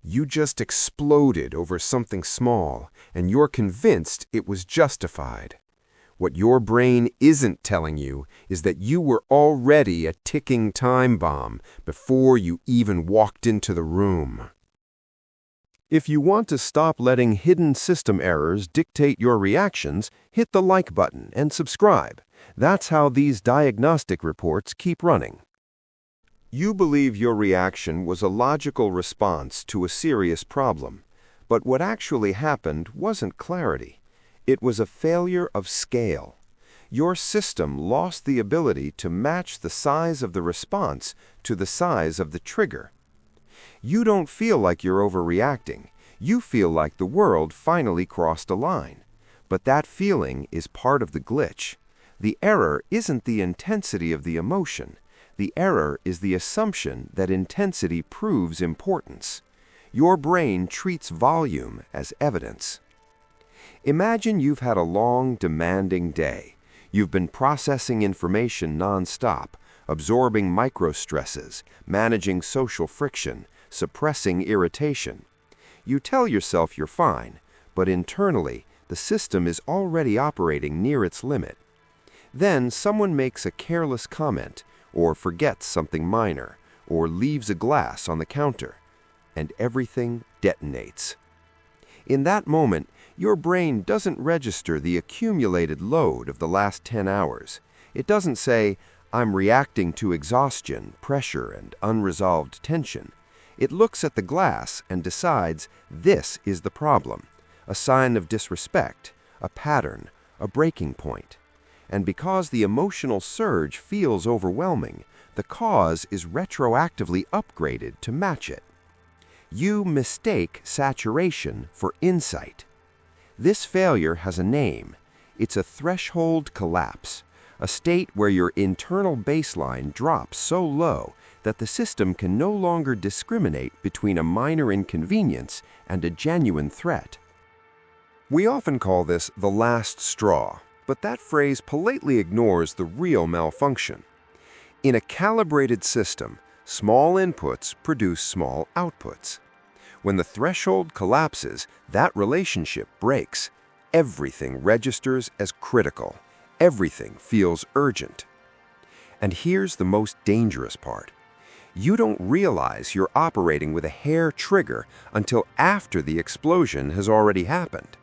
You just exploded over something small, and you're convinced it was justified. What your brain isn't telling you is that you were already a ticking time bomb before you even walked into the room. If you want to stop letting hidden system errors dictate your reactions, hit the like button and subscribe. That's how these diagnostic reports keep running. You believe your reaction was a logical response to a serious problem, but what actually happened wasn't clarity. It was a failure of scale. Your system lost the ability to match the size of the response to the size of the trigger. You don't feel like you're overreacting. You feel like the world finally crossed a line. But that feeling is part of the glitch. The error isn't the intensity of the emotion. The error is the assumption that intensity proves importance. Your brain treats volume as evidence. Imagine you've had a long, demanding day. You've been processing information nonstop, absorbing micro-stresses, managing social friction, suppressing irritation. You tell yourself you're fine, but internally, the system is already operating near its limit. Then someone makes a careless comment, or forgets something minor, or leaves a glass on the counter, and everything detonates. In that moment, your brain doesn't register the accumulated load of the last 10 hours. It doesn't say, "I'm reacting to exhaustion, pressure, and unresolved tension." It looks at the glass and decides this is the problem, a sign of disrespect, a pattern, a breaking point. And because the emotional surge feels overwhelming, the cause is retroactively upgraded to match it. You mistake saturation for insight. This failure has a name. It's a threshold collapse, a state where your internal baseline drops so low that the system can no longer discriminate between a minor inconvenience and a genuine threat. We often call this the last straw, but that phrase politely ignores the real malfunction. In a calibrated system, small inputs produce small outputs. When the threshold collapses, that relationship breaks. Everything registers as critical. Everything feels urgent. And here's the most dangerous part. You don't realize you're operating with a hair trigger until after the explosion has already happened.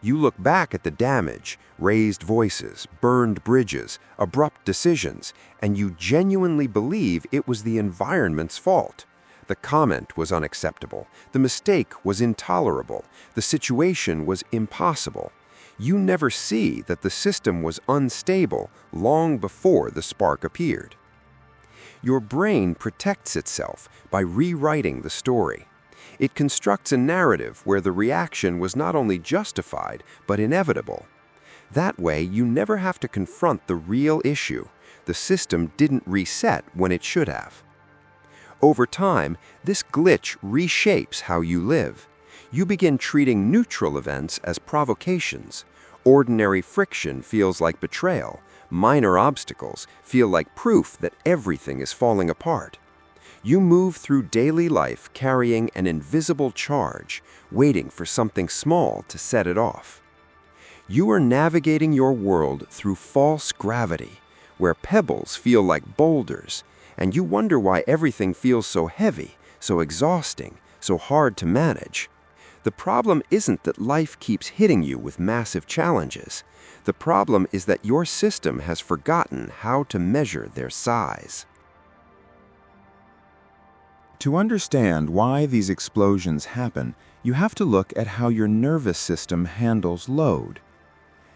You look back at the damage, raised voices, burned bridges, abrupt decisions, and you genuinely believe it was the environment's fault. The comment was unacceptable. The mistake was intolerable. The situation was impossible. You never see that the system was unstable long before the spark appeared. Your brain protects itself by rewriting the story. It constructs a narrative where the reaction was not only justified, but inevitable. That way, you never have to confront the real issue. The system didn't reset when it should have. Over time, this glitch reshapes how you live. You begin treating neutral events as provocations. Ordinary friction feels like betrayal. Minor obstacles feel like proof that everything is falling apart. You move through daily life carrying an invisible charge, waiting for something small to set it off. You are navigating your world through false gravity, where pebbles feel like boulders, and you wonder why everything feels so heavy, so exhausting, so hard to manage. The problem isn't that life keeps hitting you with massive challenges. The problem is that your system has forgotten how to measure their size. To understand why these explosions happen, you have to look at how your nervous system handles load.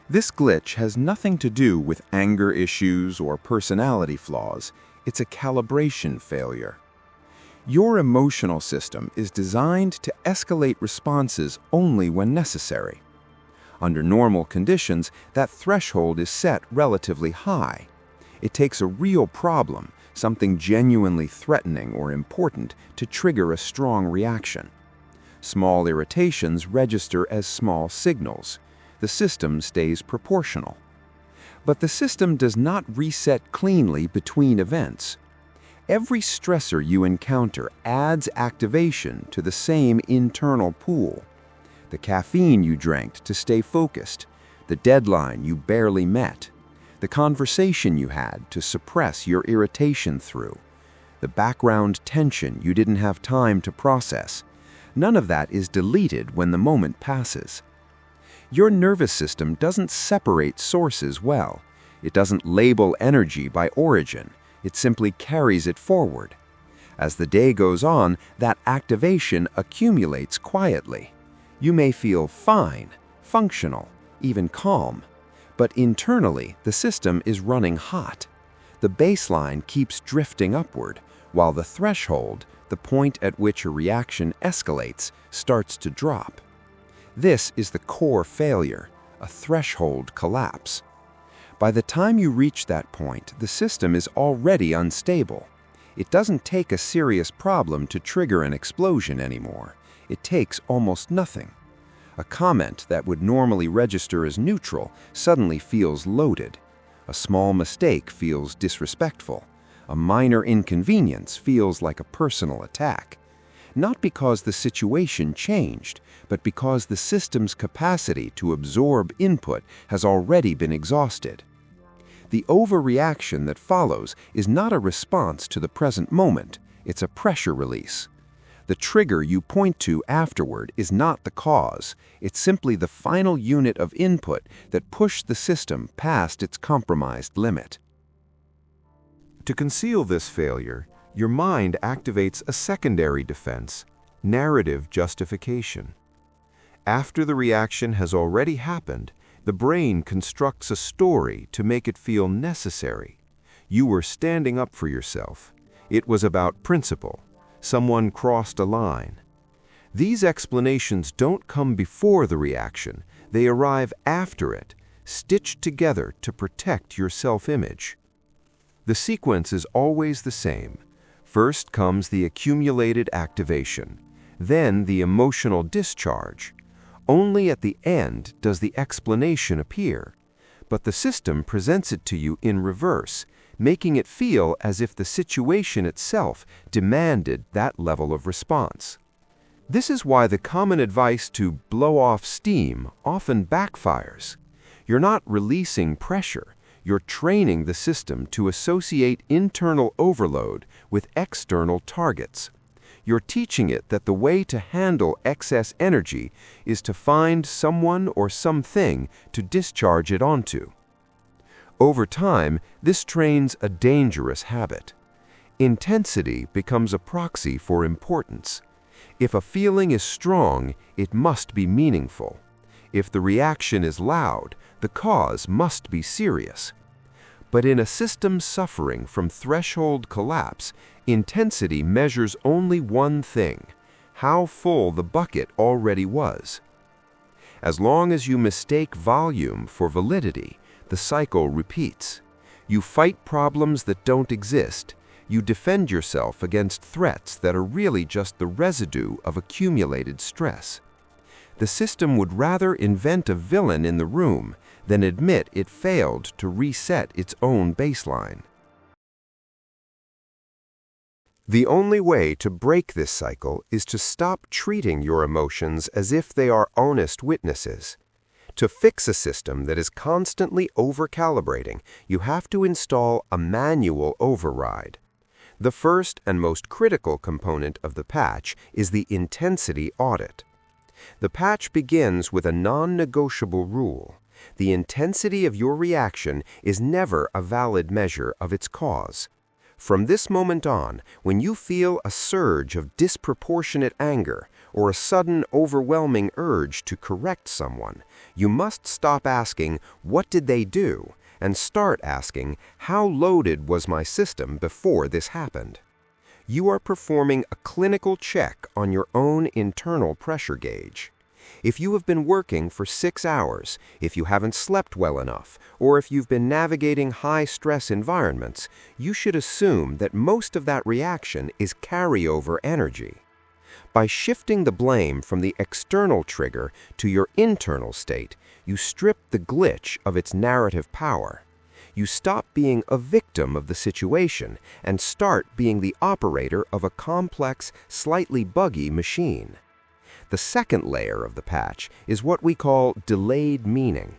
This glitch has nothing to do with anger issues or personality flaws. It's a calibration failure. Your emotional system is designed to escalate responses only when necessary. Under normal conditions, that threshold is set relatively high. It takes a real problem, something genuinely threatening or important, to trigger a strong reaction. Small irritations register as small signals. The system stays proportional. But the system does not reset cleanly between events. Every stressor you encounter adds activation to the same internal pool. The caffeine you drank to stay focused, the deadline you barely met, the conversation you had to suppress your irritation through, the background tension you didn't have time to process. None of that is deleted when the moment passes. Your nervous system doesn't separate sources well. It doesn't label energy by origin. It simply carries it forward. As the day goes on, that activation accumulates quietly. You may feel fine, functional, even calm, but internally the system is running hot. The baseline keeps drifting upward, while the threshold, the point at which a reaction escalates, starts to drop. This is the core failure, a threshold collapse. By the time you reach that point, the system is already unstable. It doesn't take a serious problem to trigger an explosion anymore. It takes almost nothing. A comment that would normally register as neutral suddenly feels loaded. A small mistake feels disrespectful. A minor inconvenience feels like a personal attack. Not because the situation changed, but because the system's capacity to absorb input has already been exhausted. The overreaction that follows is not a response to the present moment, it's a pressure release. The trigger you point to afterward is not the cause, it's simply the final unit of input that pushed the system past its compromised limit. To conceal this failure, your mind activates a secondary defense, narrative justification. After the reaction has already happened, the brain constructs a story to make it feel necessary. You were standing up for yourself. It was about principle. Someone crossed a line. These explanations don't come before the reaction. They arrive after it, stitched together to protect your self-image. The sequence is always the same. First comes the accumulated activation, then the emotional discharge. Only at the end does the explanation appear, but the system presents it to you in reverse, making it feel as if the situation itself demanded that level of response. This is why the common advice to blow off steam often backfires. You're not releasing pressure, you're training the system to associate internal overload with external targets. You're teaching it that the way to handle excess energy is to find someone or something to discharge it onto. Over time, this trains a dangerous habit. Intensity becomes a proxy for importance. If a feeling is strong, it must be meaningful. If the reaction is loud, the cause must be serious. But in a system suffering from threshold collapse, intensity measures only one thing: how full the bucket already was. As long as you mistake volume for validity, the cycle repeats. You fight problems that don't exist. You defend yourself against threats that are really just the residue of accumulated stress. The system would rather invent a villain in the room than admit it failed to reset its own baseline. The only way to break this cycle is to stop treating your emotions as if they are honest witnesses. To fix a system that is constantly over-calibrating, you have to install a manual override. The first and most critical component of the patch is the Intensity Audit. The patch begins with a non-negotiable rule. The intensity of your reaction is never a valid measure of its cause. From this moment on, when you feel a surge of disproportionate anger or a sudden overwhelming urge to correct someone, you must stop asking, "What did they do?" and start asking, "How loaded was my system before this happened?" You are performing a clinical check on your own internal pressure gauge. If you have been working for 6 hours, if you haven't slept well enough, or if you've been navigating high-stress environments, you should assume that most of that reaction is carryover energy. By shifting the blame from the external trigger to your internal state, you strip the glitch of its narrative power. You stop being a victim of the situation and start being the operator of a complex, slightly buggy machine. The second layer of the patch is what we call delayed meaning.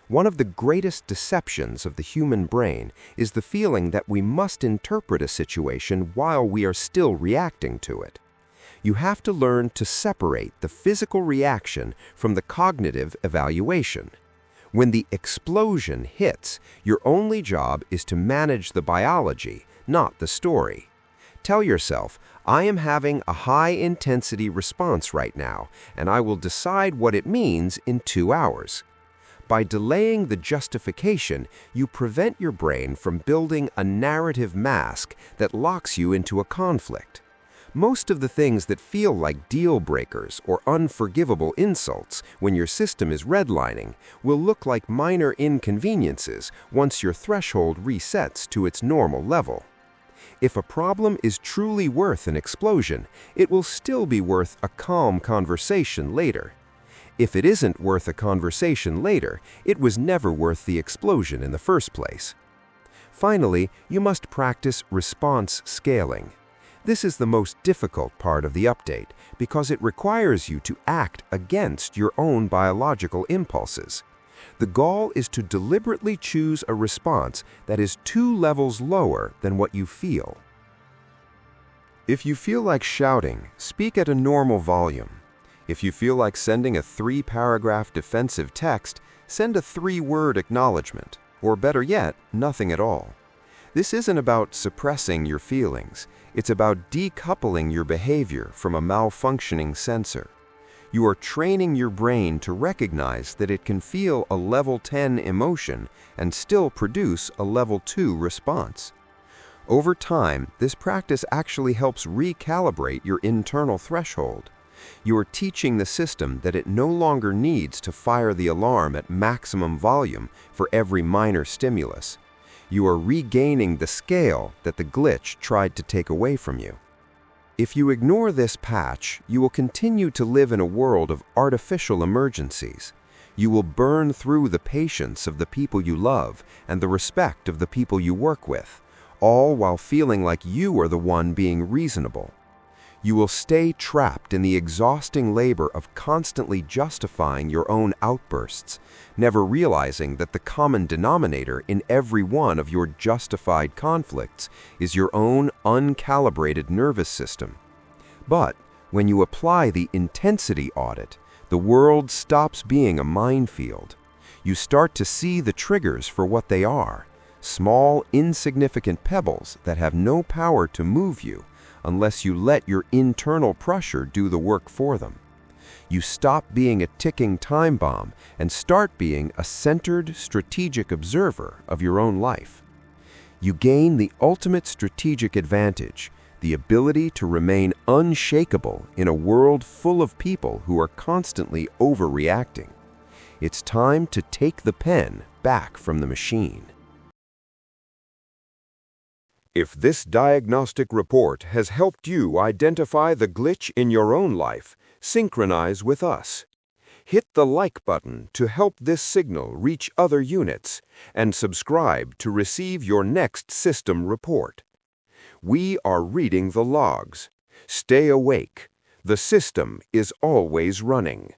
One of the greatest deceptions of the human brain is the feeling that we must interpret a situation while we are still reacting to it. You have to learn to separate the physical reaction from the cognitive evaluation. When the explosion hits, your only job is to manage the biology, not the story. Tell yourself, I am having a high-intensity response right now, and I will decide what it means in 2 hours. By delaying the justification, you prevent your brain from building a narrative mask that locks you into a conflict. Most of the things that feel like deal breakers or unforgivable insults when your system is redlining will look like minor inconveniences once your threshold resets to its normal level. If a problem is truly worth an explosion, it will still be worth a calm conversation later. If it isn't worth a conversation later, it was never worth the explosion in the first place. Finally, you must practice response scaling. This is the most difficult part of the update because it requires you to act against your own biological impulses. The goal is to deliberately choose a response that is 2 levels lower than what you feel. If you feel like shouting, speak at a normal volume. If you feel like sending a 3-paragraph defensive text, send a 3-word acknowledgement, or better yet, nothing at all. This isn't about suppressing your feelings. It's about decoupling your behavior from a malfunctioning sensor. You are training your brain to recognize that it can feel a level 10 emotion and still produce a level 2 response. Over time, this practice actually helps recalibrate your internal threshold. You are teaching the system that it no longer needs to fire the alarm at maximum volume for every minor stimulus. You are regaining the scale that the glitch tried to take away from you. If you ignore this patch, you will continue to live in a world of artificial emergencies. You will burn through the patience of the people you love and the respect of the people you work with, all while feeling like you are the one being reasonable. You will stay trapped in the exhausting labor of constantly justifying your own outbursts, never realizing that the common denominator in every one of your justified conflicts is your own uncalibrated nervous system. But when you apply the intensity audit, the world stops being a minefield. You start to see the triggers for what they are, small, insignificant pebbles that have no power to move you, unless you let your internal pressure do the work for them. You stop being a ticking time bomb and start being a centered, strategic observer of your own life. You gain the ultimate strategic advantage, the ability to remain unshakable in a world full of people who are constantly overreacting. It's time to take the pen back from the machine. If this diagnostic report has helped you identify the glitch in your own life, synchronize with us. Hit the like button to help this signal reach other units, and subscribe to receive your next system report. We are reading the logs. Stay awake. The system is always running.